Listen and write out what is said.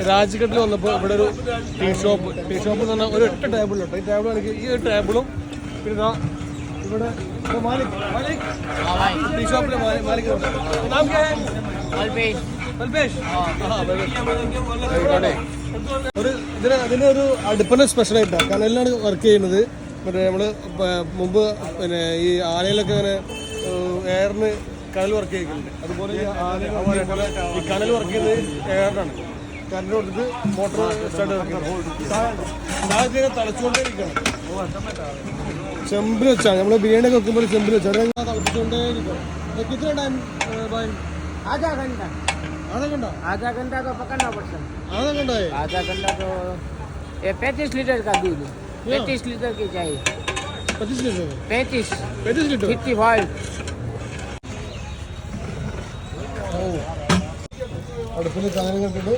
രാജ്ഘട്ടിൽ വന്നപ്പോൾ ഇവിടെ ഒരു ടീ ഷോപ്പ് എന്ന് പറഞ്ഞാൽ ഒരു 8 ടേബിളുണ്ട്. ഈ ടേബിളാണെങ്കിൽ ഈ ഒരു ടേബിളും പിന്നെ ഇവിടെ മാലിക് ടീ ഷോപ്പിലെ മാലിക് നാം ഒരു ഇതിനൊരു അടുപ്പിന്റെ സ്പെഷ്യൽ ആയിട്ടാണ് കനലിലാണ് വർക്ക് ചെയ്യുന്നത്. മറ്റേ നമ്മള് മുമ്പ് പിന്നെ ഈ ആനയിലൊക്കെ ഇങ്ങനെ എയറിന് കനൽ വർക്ക് ചെയ്യുന്നുണ്ട്. അതുപോലെ ഈ കനൽ വർക്ക് ചെയ്യുന്നത് എയറിനാണ്. കറണ്ട് കൊടുത്തിട്ട് മോട്ടോർ സ്റ്റാർട്ട് ഇറക്കുന്നത് തളച്ചുകൊണ്ടേയിരിക്കണം. ചെമ്പിൽ വെച്ചാണ് നമ്മൾ ബിരിയാണി ഒക്കെ വെക്കുമ്പോൾ ചെമ്പിൽ വെച്ചാൽ തളപ്പിച്ചുകൊണ്ടേയിരിക്കണം. कितना टाइम भाई? आधा घंटा तो पकड़ना पड़ता है। आधा घंटा तो ये 35 लीटर का दूध 35 लीटर की चाहिए। 35 लीटर 35 लीटर 55 അടുപ്പിൽ സാധനം കണ്ടിട്ട്